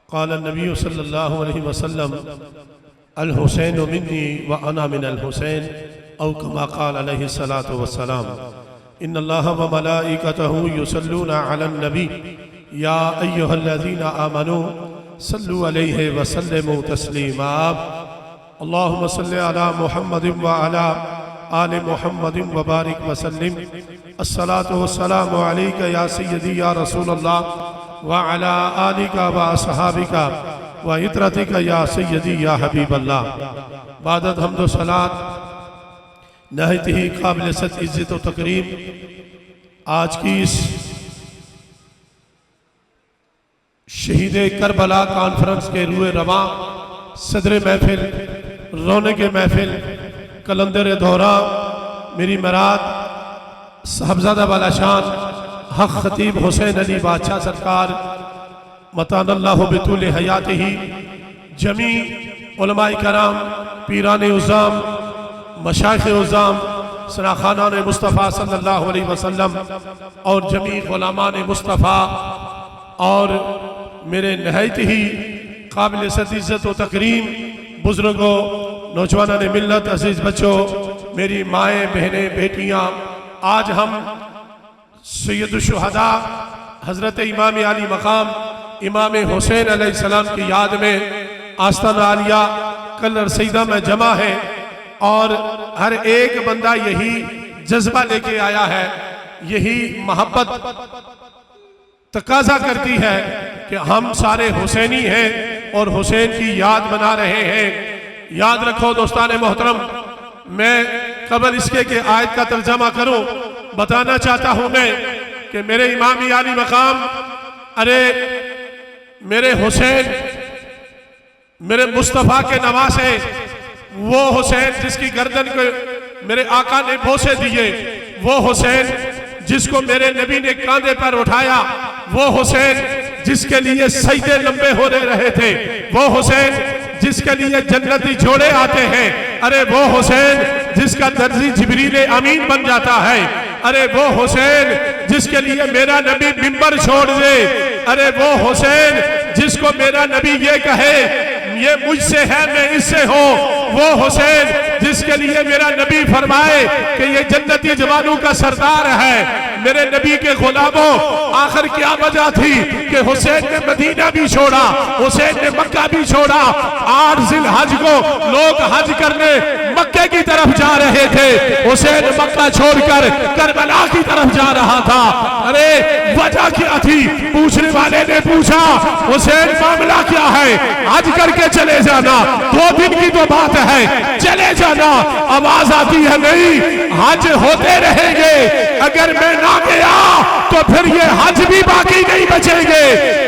قال النبی صلی اللہ علیہ وسلم الحسین منی وانا من الحسین او کما قال علیہ الصلاۃ والسلام ان اللہ وملائکتہ یصلون علی النبی یا ایہا الذین آمنوا صلوا علیہ وسلموا تسلیما اللہم صلی علی محمد وعلی آل محمد وبارک وسلم الصلاۃ والسلام علیک یا سیدی یا رسول اللہ وعلی آلک و اصحابک و عطرتک یا سیدی یا حبیب اللہ. بعد حمد و صلاة نہایت ہی قابل صد عزت و تکریم آج کی اس شہید کربلا کانفرنس کے روئے رواں صدر محفل، رونق محفل، کلندر دورہ، میری مراد صاحبزادہ والا شان حق خطیب حسین علی بادشاہ سرکار متان اللہ بطول حیاتہ، جمیع علماء کرام، پیران عظام، مشائخ عظام، سراخانان مصطفیٰ صلی اللہ علیہ وسلم اور جمیع غلامان مصطفیٰ اور میرے نہایت ہی قابل صد عزت و تکریم بزرگوں، نوجوانان ملت، عزیز بچوں، میری مائیں، بہنیں، بیٹیاں، آج ہم سید الشہداء حضرت امام علی مقام امام حسین علیہ السلام کی یاد میں آستانہ عالیہ کلر سیدہ میں جمع ہے اور ہر ایک بندہ یہی جذبہ لے کے آیا ہے، یہی محبت تقاضا کرتی ہے کہ ہم سارے حسینی ہیں اور حسین کی یاد بنا رہے ہیں. یاد رکھو دوستان محترم، میں قبل اس کے کہ آیت کا ترجمہ کروں بتانا چاہتا ہوں میں کہ میرے امام علی مقام، ارے میرے حسین، میرے مصطفیٰ کے نواسے، وہ حسین جس کی گردن کو میرے آقا نے بوسے دیے، وہ حسین جس کو میرے نبی نے کاندھے پر اٹھایا، وہ حسین جس کے لیے سجدے لمبے ہو رہے تھے، وہ حسین جس کے لیے جنتی جوڑے آتے ہیں، ارے وہ حسین جس کا درزی جبریل امین بن جاتا ہے، ارے وہ حسین جس کے لیے میرا نبی منبر چھوڑ دے، ارے وہ حسین جس کو میرا نبی یہ کہے یہ مجھ سے ہے میں اس سے ہوں، وہ حسین جس کے لیے میرا نبی فرمائے کہ یہ جنتی جوانوں کا سردار ہے. میرے نبی کے غلاموں، آخر کیا وجہ تھی کہ حسین نے مدینہ بھی چھوڑا، حسین نے مکہ بھی چھوڑا؟ 8 ذی الحج کو لوگ حج کرنے مکہ کی طرف جا رہے تھے، حسین مکہ چھوڑ کر کربلا کی طرف جا رہا تھا. ارے وجہ کیا تھی؟ پوچھنے والے نے پوچھا حسین معاملہ کیا ہے؟ حج کر کے چلے جانا، 2 دن کی تو بات ہے، چلے جانا. آواز آتی ہے نہیں، حج ہوتے رہیں گے، اگر میں نہ گیا تو پھر یہ حج بھی باقی نہیں بچیں گے،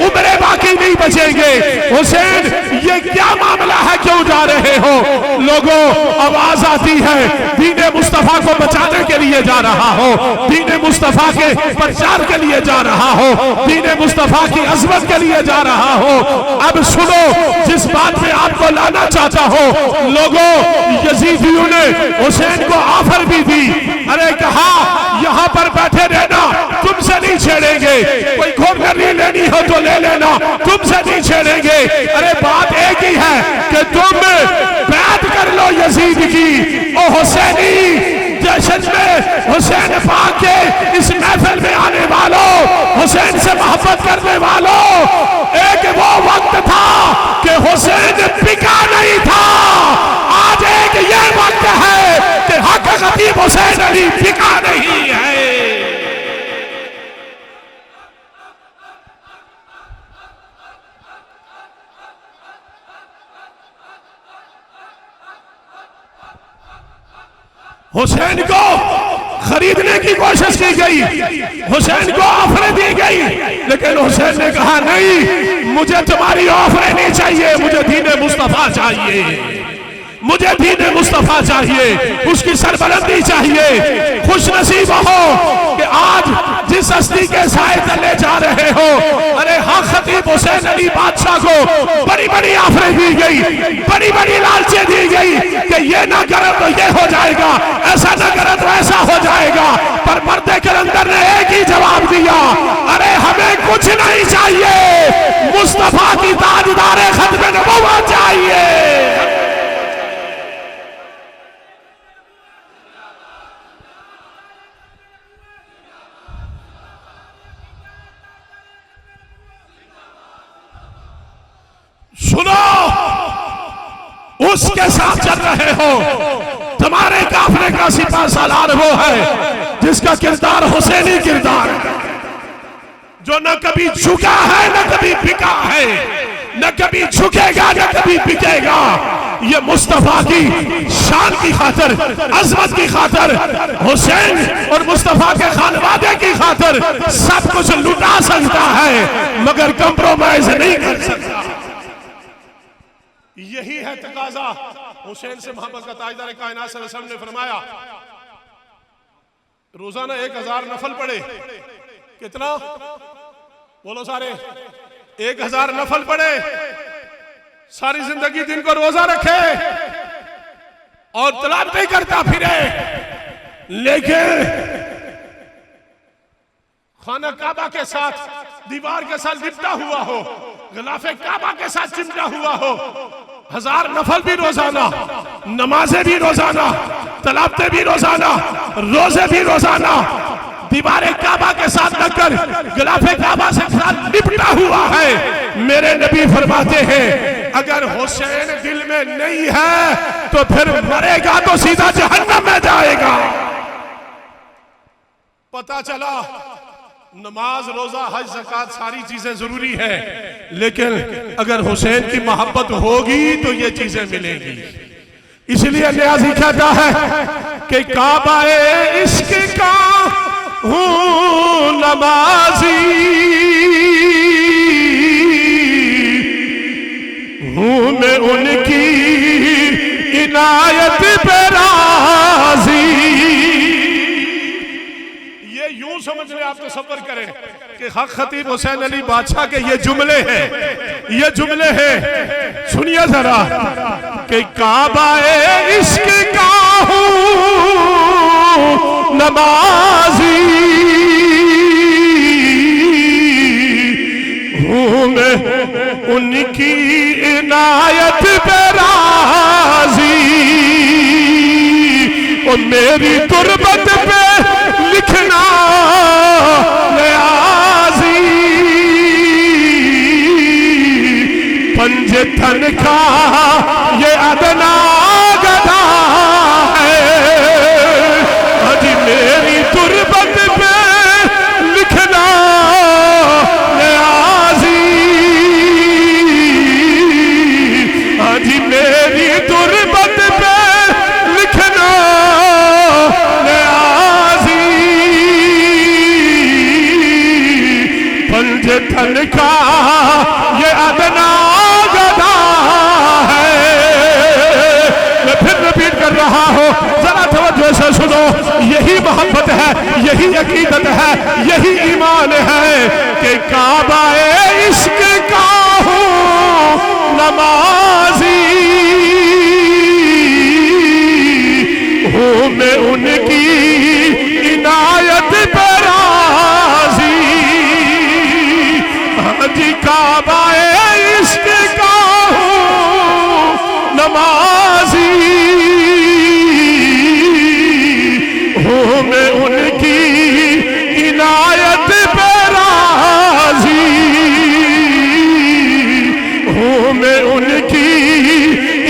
عمرے باقی نہیں بچیں گے. حسین یہ کیا معاملہ ہے، کیوں جا رہے ہو؟ لوگوں آواز آتی ہے دین مصطفیٰ کو بچانے کے لیے جا رہا ہو، دین مصطفیٰ کے پرچار کے لیے جا رہا ہو، دین مصطفیٰ کی عظمت کے لیے جا رہا ہو. اب سنو جس بات میں آپ کو لانا چاہتا ہو، لوگوں یزیدیوں نے حسین کو آفر بھی دی، ارے کہا یہاں پر بیٹھے رہنا، تم سے نہیں چھیڑیں گے، کوئی گورنری لینی ہو تو لے لینا، تم سے نہیں چھیڑیں گے. ارے بات ایک ہی ہے کہ تم بیعت کر لو یزید کی. او حسینی جشن میں حسین پاک کے اس محفل میں آنے والوں، حسین سے محبت کرنے والوں، ایک وہ وقت تھا کہ حسین بکا نہیں تھا، آج ایک یہ وقت ہے کہ حق خطیب حسین علی بکا نہیں ہے. حسین کو خریدنے کی کوشش کی گئی، حسین کو آفریں دی گئی، لیکن حسین نے کہا نہیں، مجھے تمہاری آفریں نہیں چاہیے، مجھے دین مصطفیٰ چاہیے، مجھے دین مصطفیٰ چاہیے، اس کی سربلندی چاہیے. خوش نصیب ہو کہ آج جس ہستی کے سائے تلے جا رہے ہو، ارے حق خطیب حسین علی بادشاہ کو بڑی بڑی آفریں دی گئی، بڑی بڑی لالچیں دی گئی کہ یہ نہ کرو تو یہ ہو جائے گا، ایسا نہ کرو تو ایسا ہو جائے گا. پر مرد کلندر نے ایک ہی جواب دیا، ارے ہمیں کچھ نہیں چاہیے، مصطفیٰ کی تاج اس کے ساتھ چل رہے ہو. تمہارے قافلے کا سپاہ سالار وہ ہے جس کا کردار حسینی کردار ہے، جو نہ کبھی جھکا ہے نہ کبھی بکا ہے، نہ کبھی جھکے گا نہ کبھی بکے گا. یہ مصطفیٰ کی شان کی خاطر، عظمت کی خاطر، حسین اور مصطفیٰ کے خانوادے کی خاطر سب کچھ لٹا سکتا ہے مگر کمپرومائز نہیں کر سکتا. یہی ہے تقاضا حسین سے محبت کا. تاجدار کائنات صلی اللہ علیہ وسلم نے فرمایا روزانہ 1000 نفل پڑھے. کتنا بولو سارے؟ 1000 نفل پڑھے. ساری زندگی دن کو روزہ رکھے اور تلاوت نہیں کرتا پھرے، لیکن خانہ کعبہ کے ساتھ دیوار کے ساتھ لپٹا ہوا ہو، غلاف کعبہ کے ساتھ چمٹا ہوا ہو. 1000 نفل بھی روزانہ، نمازیں بھی روزانہ، تلاوتیں بھی روزانہ، روزے بھی روزانہ، دیوار کعبہ کے ساتھ لگ کر غلاف کعبہ سے ساتھ لپٹا ہوا ہے. میرے نبی فرماتے ہیں اگر حسین دل میں نہیں ہے تو پھر مرے گا تو سیدھا جہنم میں جائے گا. پتہ چلا نماز، روزہ، حج، زکوٰۃ ساری چیزیں ضروری ہیں، لیکن اگر حسین کی محبت ہوگی تو یہ چیزیں ملیں گی. اس لیے نیازی کہتا ہے کہ کعبہ عشق کا ہوں نمازی، ہوں میں ان کی عنایت پہ راضی. یہ یوں سمجھ لیں، آپ تصور کریں کہ حق خطیب حسین علی بادشاہ کے یہ جملے ہیں، یہ جملے ہیں. سنیے ذرا کہ کعبہ عشق کا ہوں نمازی، ہوں میں ان کی عنایت پہ راضی. اور میری تربت پہ لکھنا نیازی، پنج تن کا یہ ادنا گدا ہے. آج میری تربت پہ لکھنا نیازی، آج میری تربت پہ لکھنا نیازی. پنج تن کا یہ ادنا گدا ہے. میں پھر ریپیٹ کر رہا ہوں، ذرا توجہ سے سنو. یہی محبت ہے، یہی عقیدت ہے، یہی ایمان ہے کہ کعبہ عشق کا ہوں نمازی، ہوں میں ان کی عنایت پہ راضی. آج کعبہ عشق کا ہوں نمازی، ہوں میں ان کی عنایت پہ راضی، ہوں میں ان کی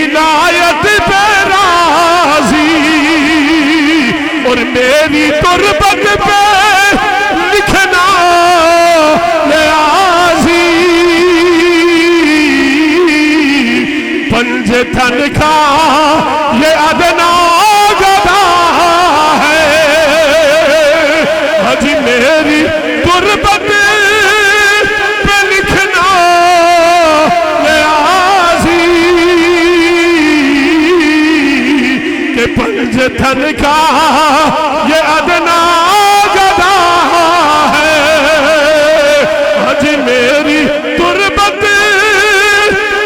عنایت پہ راضی. اور میری تربت پہ لکھنا نیازی، پنج تن کا یہ ادنا گدا ہے. آج میری تربت پہ لکھنا نیازی کہ پنج تن کا یہ ادنا گدا ہے. آج میری تربت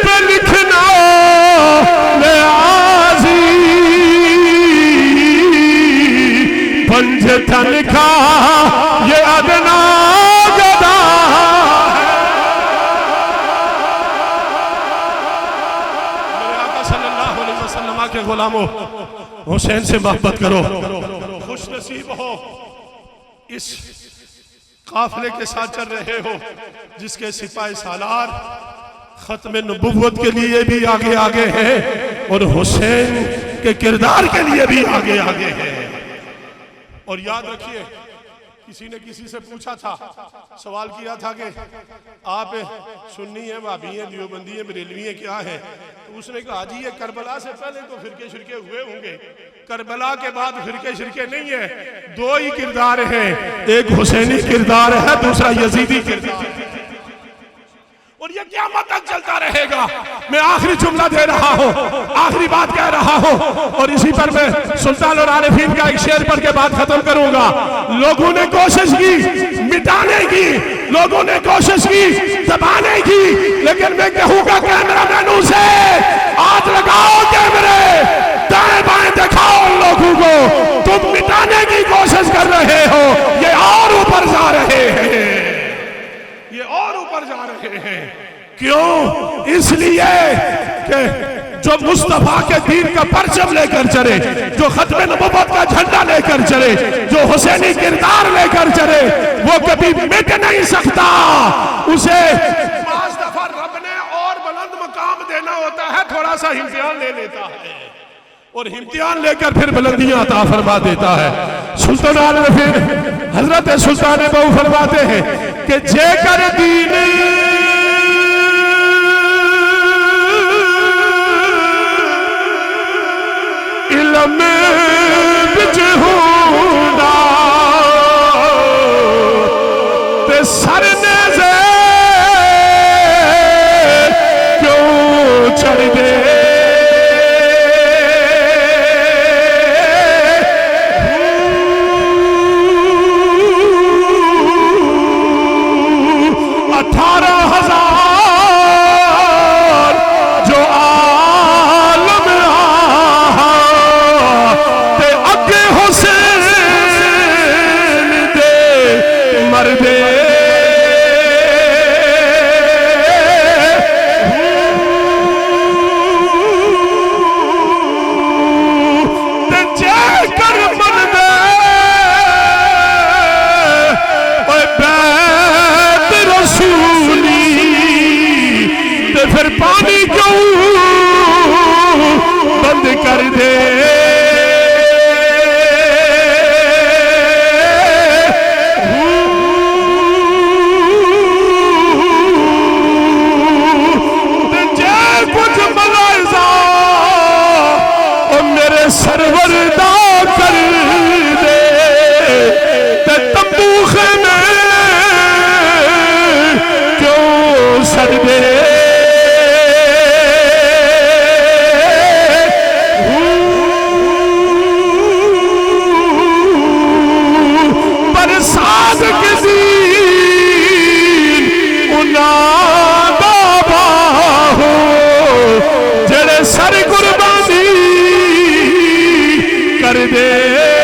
پہ لکھنا نیازی، پنج تن کا یہ ادنا گدا ہے. میرے آقا صلی اللہ علیہ وسلم کے غلاموں، حسین سے محبت کرو. خوش نصیب ہو اس قافلے کے ساتھ چل رہے ہو جس کے سپاہ سالار ختم نبوت کے لیے بھی آگے آگے ہیں اور حسین کے کردار کے لیے بھی آگے آگے ہیں۔ اور یاد رکھیے، کسی نے کسی سے پوچھا تھا، سوال کیا تھا کہ آپ سنی ہیں، وہابی ہیں، دیوبندی ہیں، بریلوی ہیں، کیا ہیں؟ تو اس نے کہا جی یہ کربلا سے پہلے تو فرقے شرکے ہوئے ہوں گے، کربلا کے بعد فرقے شرکے نہیں ہیں، دو ہی کردار ہیں، ایک حسینی کردار ہے، دوسرا یزیدی کردار ہے، اور یہ قیامت تک چلتا رہے گا۔ میں آخری جملہ دے رہا ہوں، آخری بات کہہ رہا ہوں، اور اسی پر میں سلطان العارفین کا ایک شعر پڑھ کے بات ختم کروں گا۔ لوگوں نے کوشش کی مٹانے کی، لوگوں نے کوشش کی دبانے کی، لیکن میں کہوں گا کیمرہ مینوں سے ہاتھ لگاؤ، کیمرے دائیں بائیں دکھاؤ ان لوگوں کو، تم مٹانے کی کوشش کر رہے ہو، یہ اور اوپر جا رہے ہیں، یہ اور اوپر جا رہے ہیں۔ کیوں؟ اس لیے کہ جو مصطفیٰ کے دین کا پرچم لے کر چلے، جو ختم نبوت کا جھنڈا لے کر چلے، جو حسینی کردار لے کر چلے، وہ کبھی مٹ نہیں سکتا۔ اسے بعض دفعہ رب نے اور بلند مقام دینا ہوتا ہے، تھوڑا سا امتحان لے لیتا ہے، اور امتحان لے کر پھر بلندیاں عطا فرما دیتا ہے۔ سلطان العارفین حضرت سلطان بہو فرماتے ہیں کہ جے کر دین علم بچ ہوندا تے سر نیزے کیوں چڑھ دے، پھر پانی کیوں بند کر دے، جے کچھ ملاحظہ او میرے سرور دا کر دے، تے تمبو خیمے کیوں سر دے، سر قربانی کر دے۔